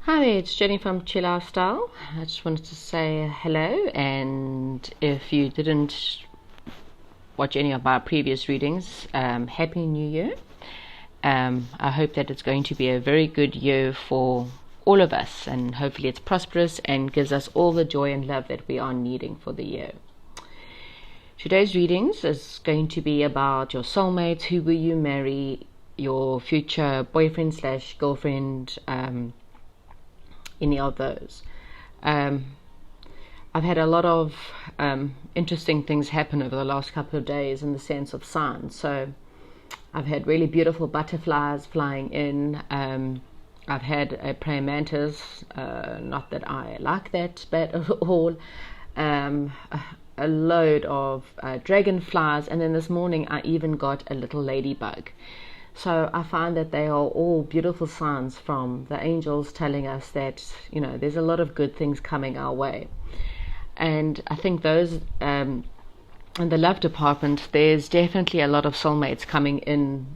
Hi there, it's Jenny from Chill Out Style. I just wanted to say hello, and if you didn't watch any of my previous readings, Happy New Year. I hope that it's going to be a very good year for all of us, and hopefully it's prosperous and gives us all the joy and love that we are needing for the year. Today's readings is going to be about your soulmates, who will you marry, your future boyfriend slash girlfriend, any of those. I've had a lot of interesting things happen over the last couple of days in the sense of signs. So I've had really beautiful butterflies flying in. I've had a praying mantis, not that I like that but at all. A load of dragonflies, and then this morning I even got a little ladybug. So I find that they are all beautiful signs from the angels telling us that, there's a lot of good things coming our way. And I think those, in the love department, there's definitely a lot of soulmates coming in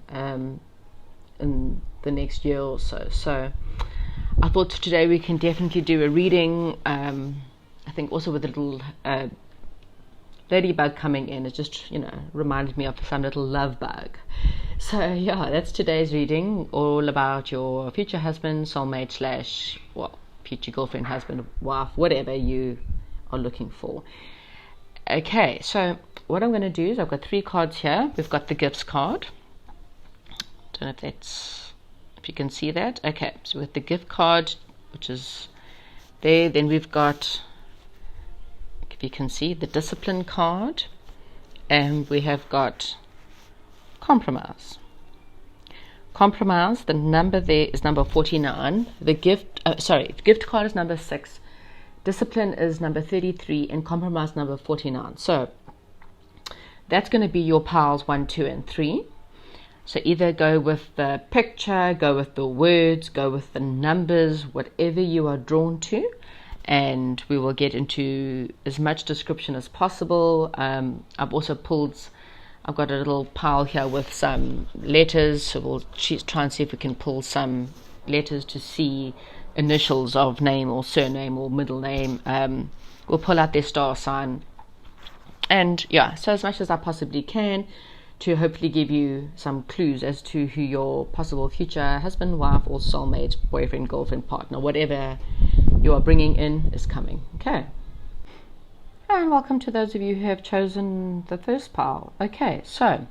the next year or so. So I thought today we can definitely do a reading. I think also with a little ladybug coming in, it just, reminded me of some little love bug. So yeah, that's today's reading, all about your future husband, soulmate slash, future girlfriend, husband, wife, whatever you are looking for. Okay, so what I'm going to do is I've got 3 cards here. We've got the gifts card. Don't know if you can see that. Okay, so with the gift card, which is there, then we've got, if you can see, the discipline card, and we have got compromise. The number there is number 49. The gift card is number 6. Discipline is number 33, and compromise number 49. So that's going to be your piles 1, 2, and 3. So either go with the picture, go with the words, go with the numbers, whatever you are drawn to, and we will get into as much description as possible. I've got a little pile here with some letters, so we'll try and see if we can pull some letters to see initials of name or surname or middle name. We'll pull out their star sign, and so as much as I possibly can to hopefully give you some clues as to who your possible future husband, wife, or soulmate, boyfriend, girlfriend, partner, whatever you are bringing in is coming. Okay. And welcome to those of you who have chosen the first pile. Okay, so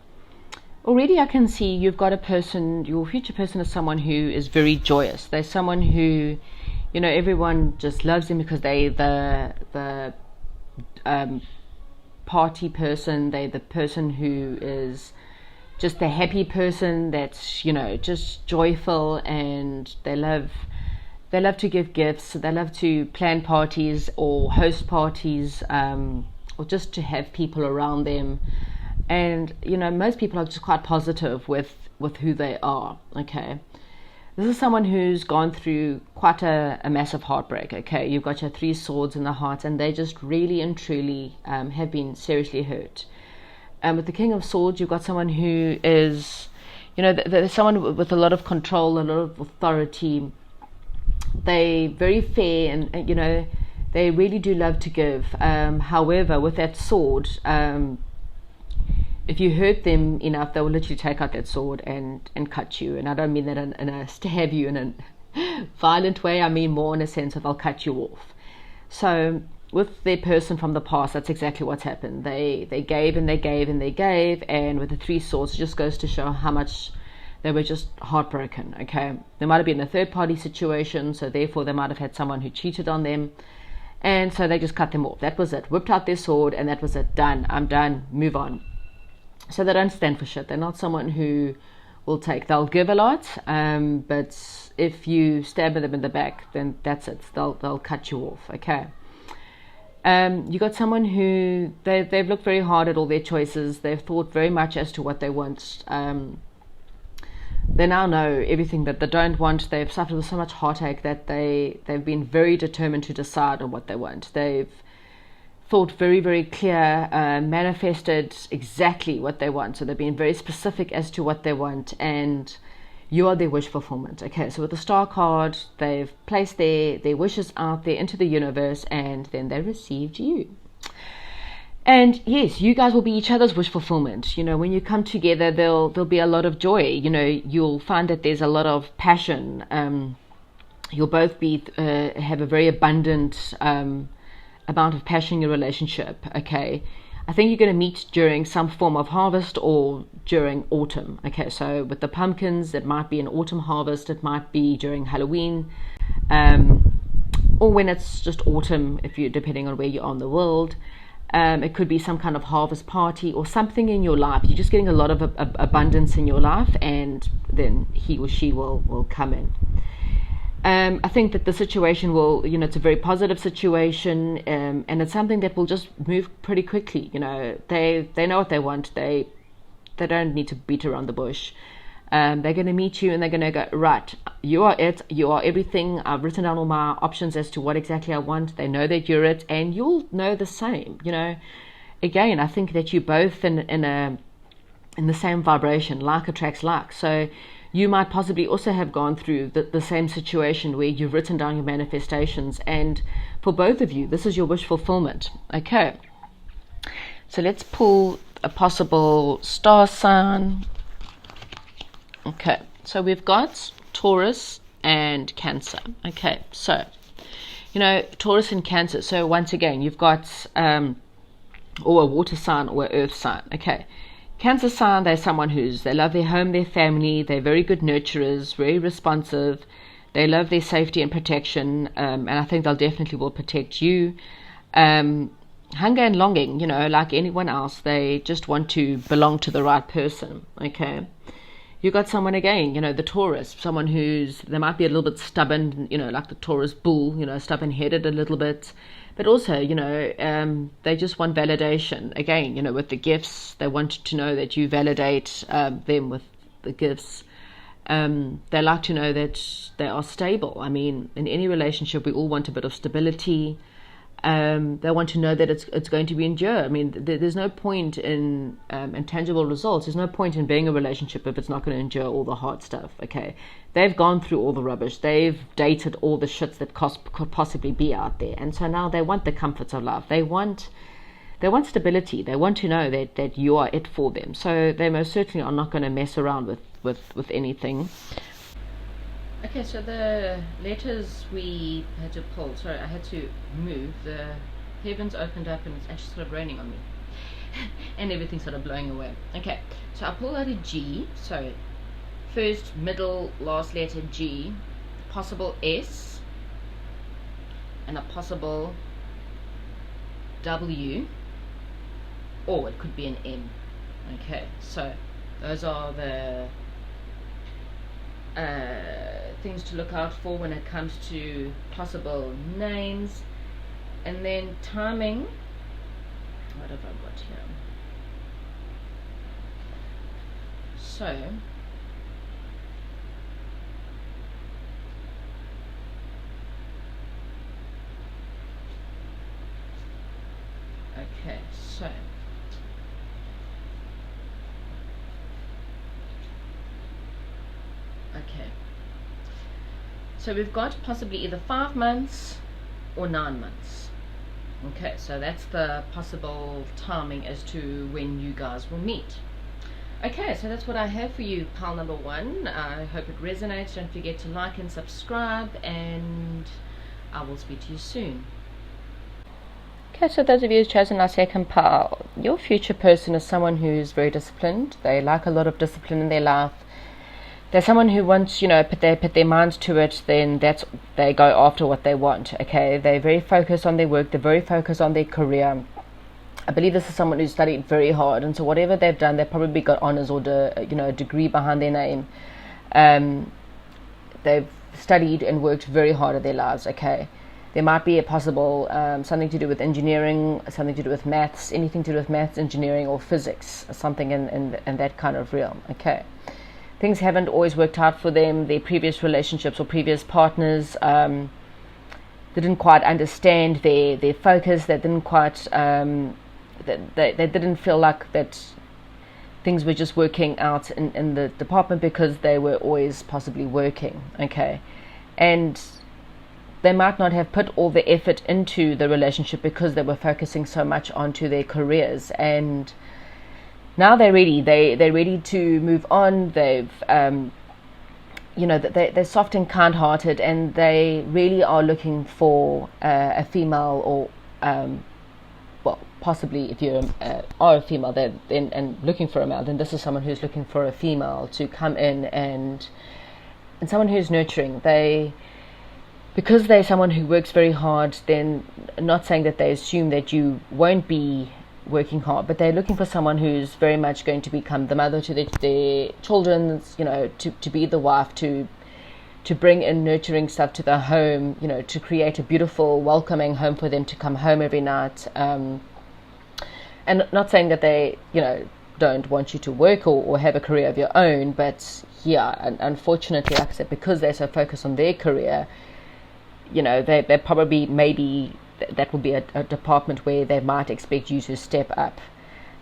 already I can see you've got a person, your future person is someone who is very joyous. They're someone who, everyone just loves them because they the party person. They're the person who is just the happy person that's, just joyful, and they love to give gifts. They love to plan parties or host parties, or just to have people around them. And most people are just quite positive with who they are. Okay, this is someone who's gone through quite a massive heartbreak. Okay, you've got your 3 swords in the heart, and they just really and truly have been seriously hurt. And with the King of Swords, you've got someone who is, there's someone with a lot of control, a lot of authority. They very fair, and they really do love to give. However, with that sword, if you hurt them enough, they will literally take out that sword and cut you. And I don't mean that in a stab you in a violent way. I mean more in a sense of I'll cut you off. So with their person from the past, that's exactly what's happened. They gave and they gave and they gave, and with the 3 swords, it just goes to show how much they were just heartbroken. Okay, they might have been in a third-party situation, so therefore they might have had someone who cheated on them, and so they just cut them off. That was it. Whipped out their sword, and that was it. Done. I'm done. Move on. So they don't stand for shit. They're not someone who will take. They'll give a lot, but if you stab them in the back, then that's it. They'll cut you off. Okay. You got someone who they've looked very hard at all their choices. They've thought very much as to what they want. They now know everything that they don't want. They've suffered with so much heartache that they've been very determined to decide on what they want. They've thought very, very clear, manifested exactly what they want. So they've been very specific as to what they want. And, You are their wish fulfillment. Okay, so with the star card, they've placed their wishes out there into the universe, and then they received you. And yes, you guys will be each other's wish fulfillment. When you come together, there'll be a lot of joy. You'll find that there's a lot of passion. You'll both be have a very abundant amount of passion in your relationship. Okay, I think you're going to meet during some form of harvest or during autumn. Okay, so with the pumpkins, it might be an autumn harvest. It might be during Halloween, or when it's just autumn, depending on where you are in the world. It could be some kind of harvest party or something in your life. You're just getting a lot of abundance in your life, and then he or she will come in. I think that the situation will, it's a very positive situation, and it's something that will just move pretty quickly. They know what they want. They don't need to beat around the bush. They're going to meet you, and they're going to go, right, you are it, you are everything. I've written down all my options as to what exactly I want. They know that you're it, and you'll know the same. Again, I think that you're both in the same vibration. Like attracts like. So you might possibly also have gone through the same situation where you've written down your manifestations, and for both of you, this is your wish fulfillment. Okay, so let's pull a possible star sign. Okay, so we've got Taurus and Cancer. Okay, so, Taurus and Cancer. So once again, you've got or a water sign or an earth sign. Okay, Cancer sign, they're someone they love their home, their family. They're very good nurturers, very responsive. They love their safety and protection, and I think they'll definitely will protect you. Hunger and longing, like anyone else, they just want to belong to the right person. Okay. You got someone again, the Taurus, someone they might be a little bit stubborn, like the Taurus bull, stubborn-headed a little bit, but also, they just want validation. Again, with the gifts, they want to know that you validate them with the gifts. They like to know that they are stable. I mean, in any relationship, we all want a bit of stability. They want to know that it's going to endure. I mean, there's no point in tangible results. There's no point in being in a relationship if it's not going to endure all the hard stuff. Okay, they've gone through all the rubbish. They've dated all the shits that could possibly be out there, and so now they want the comforts of love. They want stability. They want to know that you are it for them. So they most certainly are not going to mess around with anything. Okay, so the letters we had to pull, sorry, I had to move. The heavens opened up and it's actually sort of raining on me. And everything's sort of blowing away. Okay, so I pulled out a G, so first, middle, last letter G, possible S, and a possible W, or it could be an M. Okay, so those are the things to look out for when it comes to possible names. And then timing, what have I got here? So okay, so okay, so we've got possibly either 5 months or 9 months. Okay, so that's the possible timing as to when you guys will meet. Okay, so that's what I have for you, pile number 1. I hope it resonates. Don't forget to like and subscribe, and I will speak to you soon. Okay, so those of you who've chosen our second pile, your future person is someone who's very disciplined. They like a lot of discipline in their life. They're someone who wants, put their minds to it, then they go after what they want. Okay, they're very focused on their work. They're very focused on their career. I believe this is someone who studied very hard, and so whatever they've done, they've probably got honors or a degree behind their name. They've studied and worked very hard at their lives. Okay, there might be a possible something to do with engineering, something to do with maths, anything to do with maths, engineering, or physics, something in that kind of realm. Okay. Things haven't always worked out for them. Their previous relationships or previous partners didn't quite understand their focus. They didn't quite they didn't feel like that things were just working out in the department because they were always possibly working, okay? And they might not have put all the effort into the relationship because they were focusing so much onto their careers, and now they're ready. They're ready to move on. They've they're soft and kind-hearted, and they really are looking for a female, or well, possibly if you are a female then and looking for a male, then this is someone who's looking for a female to come in and someone who's nurturing. Because they're someone who works very hard, then not saying that they assume that you won't be working hard, but they're looking for someone who's very much going to become the mother to their children, to be the wife, to bring in nurturing stuff to their home, to create a beautiful, welcoming home for them to come home every night. And not saying that they, don't want you to work or have a career of your own, but yeah, and unfortunately, like I said, because they're so focused on their career, they probably, maybe that will be a department where they might expect you to step up.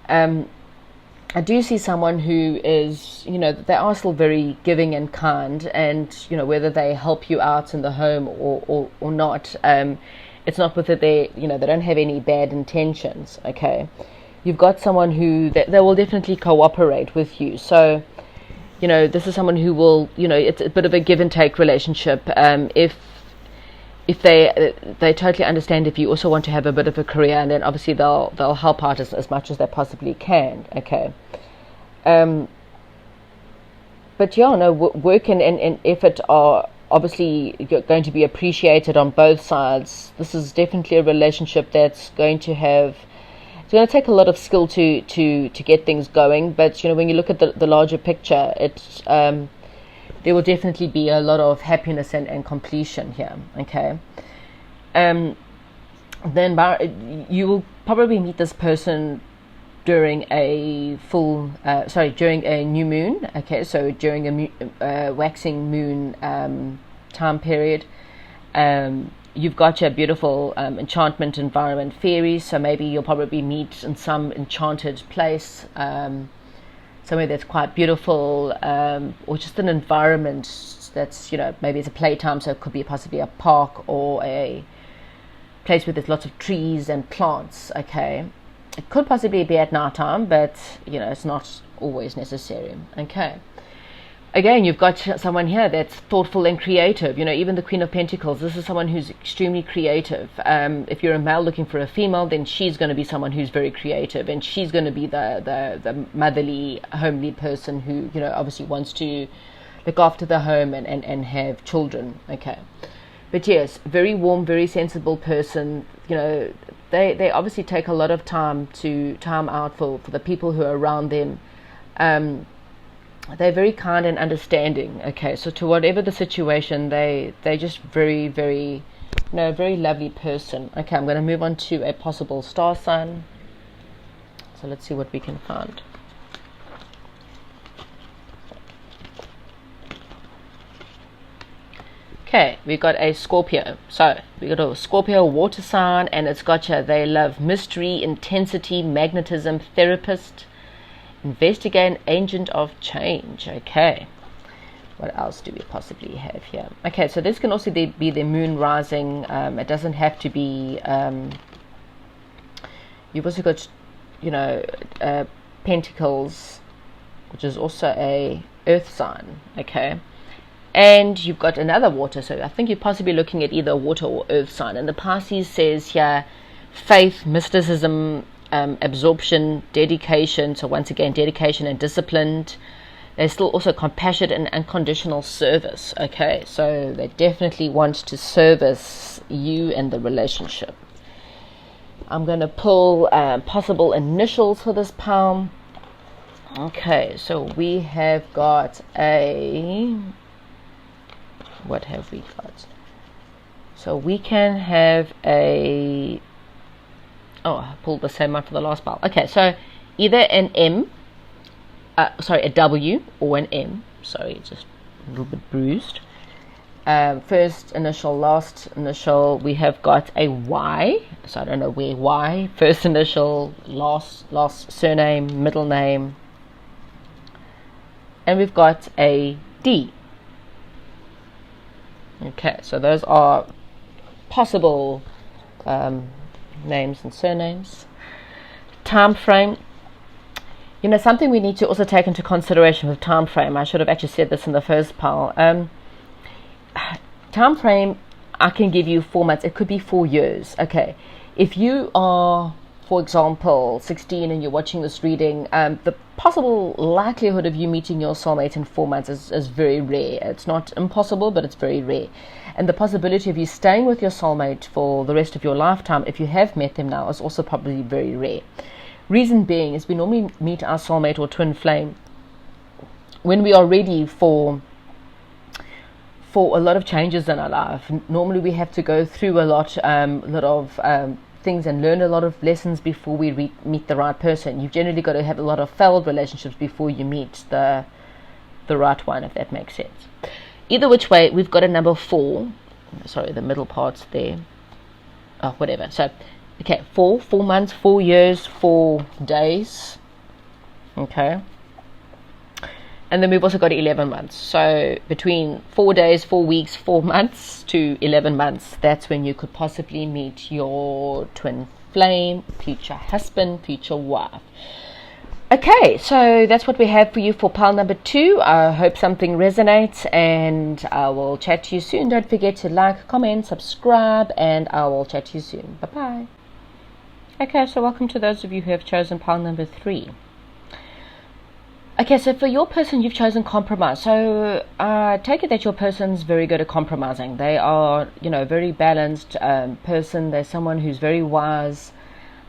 I do see someone who is, they are still very giving and kind, and, whether they help you out in the home or not, it's not with it they don't have any bad intentions, okay? You've got someone who, they will definitely cooperate with you. So, this is someone who will, it's a bit of a give and take relationship. If they totally understand if you also want to have a bit of a career, and then obviously they'll help out as much as they possibly can, okay? But yeah, no, work and effort are obviously going to be appreciated on both sides. This is definitely a relationship that's going to have, it's going to take a lot of skill to get things going, but when you look at the larger picture, it's there will definitely be a lot of happiness and completion here, okay? Then you will probably meet this person during a during a new moon, okay? So during a waxing moon time period. You've got your beautiful enchantment environment fairies, so maybe you'll probably meet in some enchanted place, somewhere that's quite beautiful, or just an environment that's, maybe it's a playtime, so it could be possibly a park or a place where there's lots of trees and plants, okay? It could possibly be at night time, but, it's not always necessary, okay? Again, you've got someone here that's thoughtful and creative. Even the Queen of Pentacles, this is someone who's extremely creative. If you're a male looking for a female, then she's going to be someone who's very creative, and she's going to be the motherly, homely person who, obviously wants to look after the home and have children. Okay. But yes, very warm, very sensible person. They obviously take a lot of time out for the people who are around them. They're very kind and understanding, okay? So to whatever the situation, they're just very, very, very lovely person. Okay, I'm going to move on to a possible star sign. So let's see what we can find. Okay, we got a Scorpio. So we got a Scorpio water sign, and it's got they love mystery, intensity, magnetism, therapist, investigate, agent of change. Okay, what else do we possibly have here? Okay, so this can also be the moon rising. It doesn't have to be. You've also got, Pentacles, which is also a earth sign. Okay, and you've got another water. So I think you're possibly looking at either water or earth sign. And the Pisces says here, faith, mysticism, absorption, dedication. So once again, dedication and disciplined. They're still also compassionate and unconditional service. Okay, so they definitely want to service you and the relationship. I'm going to pull possible initials for this palm. Okay, so we have got what have we got? So we can have I pulled the same one for the last pile. Okay, so either an M, a W or an M. Sorry, just a little bit bruised. First initial, last initial. We have got a Y. So I don't know where Y. First initial, last surname, middle name. and we've got a D. Okay, so those are possible names and surnames. Time frame. Something we need to also take into consideration with time frame. I should have actually said this in the first pile. Time frame, I can give you 4 months. It could be 4 years. Okay, if you are, for example, 16 and you're watching this reading, the possible likelihood of you meeting your soulmate in 4 months is very rare. It's not impossible, but it's very rare. And the possibility of you staying with your soulmate for the rest of your lifetime, if you have met them now, is also probably very rare. Reason being is we normally meet our soulmate or twin flame when we are ready for a lot of changes in our life. Normally we have to go through a lot of things and learn a lot of lessons before we meet the right person. You've generally got to have a lot of failed relationships before you meet the right one, if that makes sense. Either which way, we've got a number 4. Sorry, the middle part's there. Oh, whatever. So, okay, 4 months, 4 years, 4 days. Okay. And then we've also got 11 months. So between 4 days, 4 weeks, 4 months to 11 months, that's when you could possibly meet your twin flame, future husband, future wife. Okay, so that's what we have for you for pile number 2. I hope something resonates, and I will chat to you soon. Don't forget to like, comment, subscribe, and I will chat to you soon. Bye-bye. Okay, so welcome to those of you who have chosen pile number 3. Okay, so for your person, you've chosen compromise. So I take it that your person's very good at compromising. They are, very balanced person. They're someone who's very wise.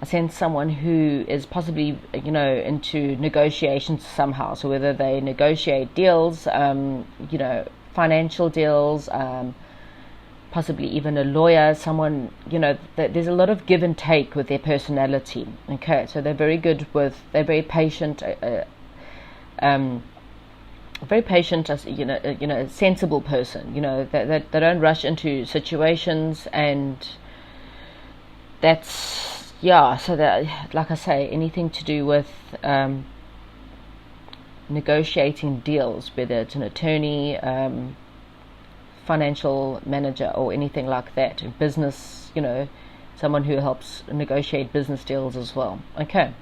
I sense someone who is possibly, into negotiations somehow. So whether they negotiate deals, financial deals, possibly even a lawyer, someone, there's a lot of give and take with their personality. Okay, so they're very patient, very patient, as a sensible person. They don't rush into situations, and that's so that, like I say, anything to do with negotiating deals, whether it's an attorney, financial manager, or anything like that, business, someone who helps negotiate business deals as well. Okay,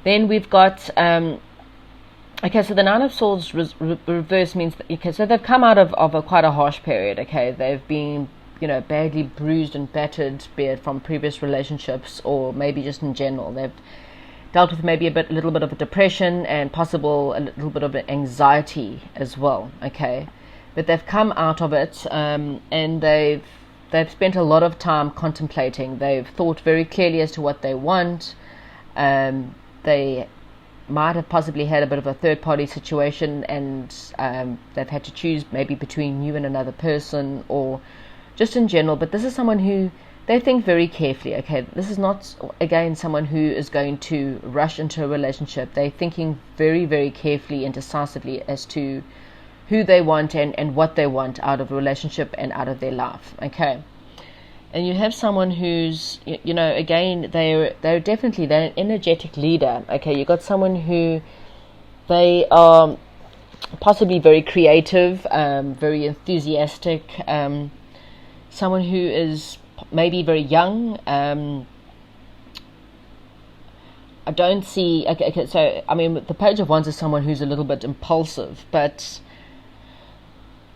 then we've got okay, so the 9 of Swords reverse means that, okay, so they've come out of quite a harsh period. Okay, they've been, badly bruised and battered, be it from previous relationships or maybe just in general. They've dealt with maybe a little bit of a depression and a little bit of anxiety as well. Okay, but they've come out of it, and they've spent a lot of time contemplating. They've thought very clearly as to what they want. They might have possibly had a bit of a third-party situation, and they've had to choose maybe between you and another person, or just in general. But this is someone who they think very carefully. Okay, this is not, again, someone who is going to rush into a relationship. They're thinking very, very carefully and decisively as to who they want and what they want out of a relationship and out of their life. Okay, and you have someone who's, again, they're an energetic leader. Okay, you got someone who, they are possibly very creative, very enthusiastic, someone who is maybe very young. I don't see, okay, so I mean, the Page of Wands is someone who's a little bit impulsive, but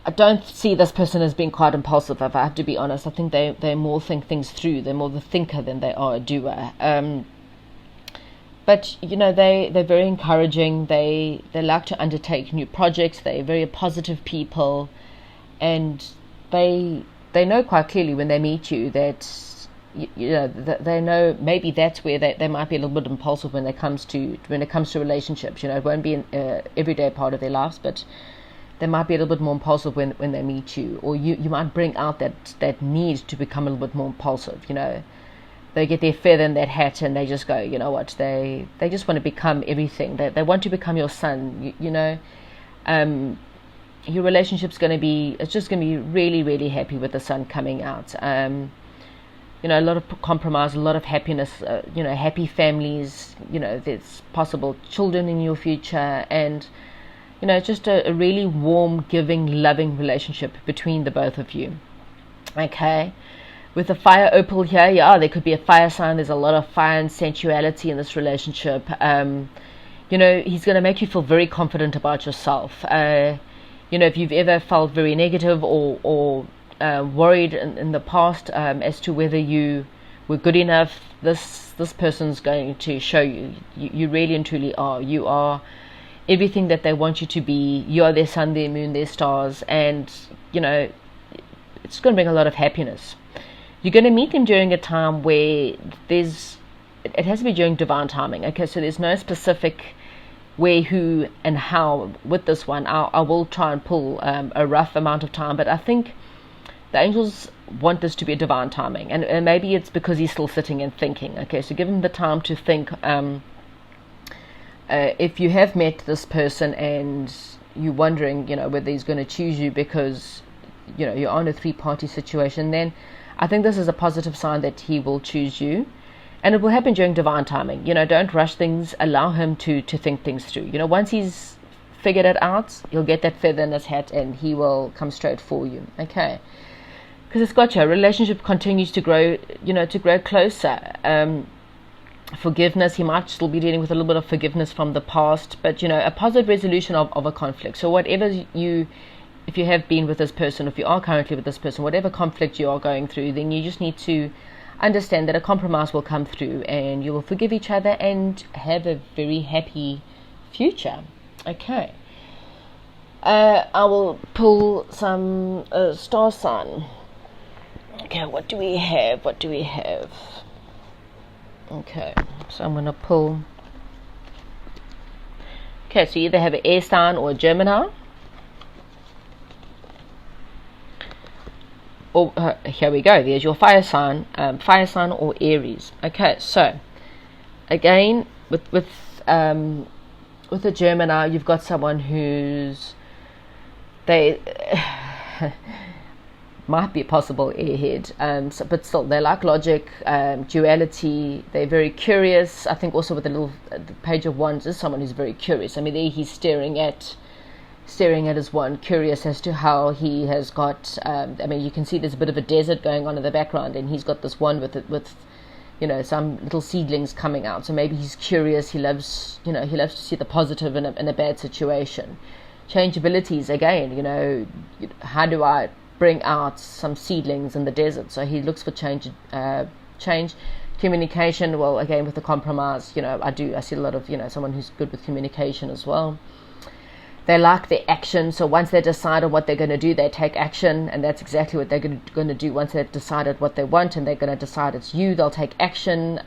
I don't see this person as being quite impulsive, if I have to be honest. I think they more think things through. They're more the thinker than they are a doer. But they're very encouraging. They like to undertake new projects. They're very positive people, and they know quite clearly when they meet you that they know maybe that's where they might be a little bit impulsive when it comes to relationships. It won't be an everyday part of their lives, but they might be a little bit more impulsive when they meet you, or you might bring out that need to become a little bit more impulsive. They get their feather in that hat and they just go, you know what, they just want to become everything. They want to become your sun. Your relationship's it's just going to be really, really happy with the sun coming out. A lot of compromise, a lot of happiness, happy families. There's possible children in your future, and just a really warm, giving, loving relationship between the both of you. Okay. With the fire opal here, yeah, there could be a fire sign. There's a lot of fire and sensuality in this relationship. He's going to make you feel very confident about yourself. If you've ever felt very negative or worried in the past as to whether you were good enough, this person's going to show you. You really and truly are. You are everything that they want you to be. You are their sun, their moon, their stars, and it's going to bring a lot of happiness. You're going to meet them during a time where it has to be during divine timing. Okay, so there's no specific where, who, and how with this one. I will try and pull a rough amount of time, but I think the angels want this to be a divine timing, and maybe it's because he's still sitting and thinking. Okay, so give him the time to think. If you have met this person and you're wondering, whether he's going to choose you because you're on a 3-party situation, then I think this is a positive sign that he will choose you, and it will happen during divine timing. Don't rush things. Allow him to think things through. Once he's figured it out, you'll get that feather in his hat and he will come straight for you. Okay, because it's got your relationship continues to grow, to grow closer. Forgiveness, he might still be dealing with a little bit of forgiveness from the past, but a positive resolution of a conflict. So whatever if you have been with this person, if you are currently with this person, whatever conflict you are going through, then you just need to understand that a compromise will come through and you will forgive each other and have a very happy future. Okay. I will pull some star sign. Okay, what do we have? Okay, so I'm going to pull. Okay, so you either have an air sign or a Gemini. Here we go. There's your fire sign or Aries. Okay, so again with a Gemini, you've got someone who's they might be a possible airhead, but still they like logic, duality. They're very curious. I think also with the Page of Wands is someone who's very curious. I mean, there he's staring at his wand, curious as to how he has got. You can see there's a bit of a desert going on in the background, and he's got this wand with some little seedlings coming out. So maybe he's curious. He loves to see the positive in a bad situation. Changeabilities again. How do I bring out some seedlings in the desert? So he looks for change. Communication. Well, again with the compromise. I see a lot of someone who's good with communication as well. They like their action, so once they decide on what they're going to do, they take action, and that's exactly what they're going to do. Once they've decided what they want and they're going to decide it's you, they'll take action.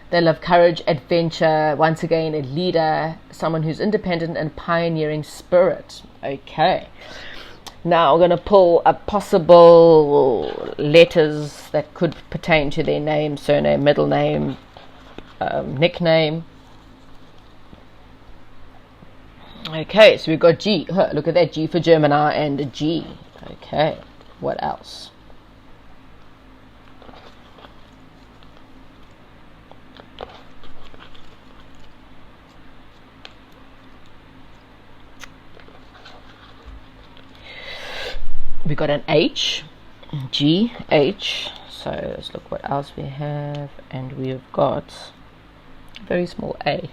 They love courage, adventure, once again, a leader, someone who's independent and pioneering spirit. Okay. Now we're going to pull a possible letters that could pertain to their name, surname, middle name, nickname. Okay, so we've got G. Look at that, G for Gemini and a G. Okay, what else? We got an H, G, H. So let's look what else we have, and we've got a very small A.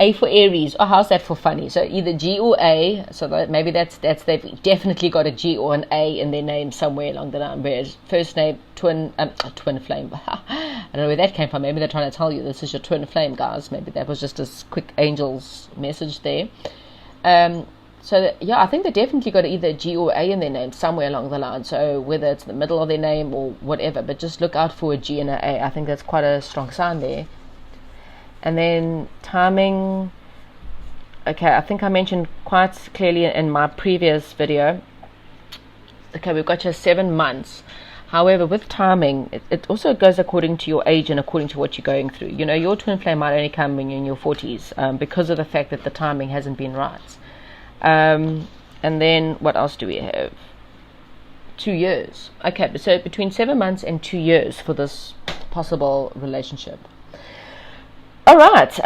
A for Aries. Oh, how's that for funny? So either G or A. So maybe that's they've definitely got a G or an A in their name somewhere along the line. Whereas first name twin flame. I don't know where that came from. Maybe they're trying to tell you this is your twin flame, guys. Maybe that was just a quick angel's message there. I think they definitely got either G or A in their name somewhere along the line. So whether it's the middle of their name or whatever, but just look out for a G and an A. I think that's quite a strong sign there. And then timing. Okay, I think I mentioned quite clearly in my previous video. Okay, we've got your 7 months. However, with timing, it also goes according to your age and according to what you're going through. Your twin flame might only come when you're in your 40s because of the fact that the timing hasn't been right. And then what else do we have? 2 years. Okay, so between 7 months and 2 years for this possible relationship. All right.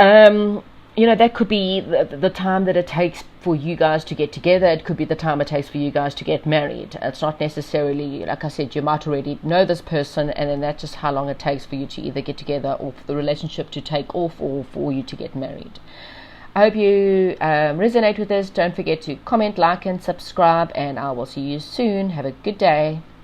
that could be the time that it takes for you guys to get together. It could be the time it takes for you guys to get married. It's not necessarily, like I said, you might already know this person, and then that's just how long it takes for you to either get together or for the relationship to take off or for you to get married. I hope you resonate with this. Don't forget to comment, like, and subscribe, and I will see you soon. Have a good day.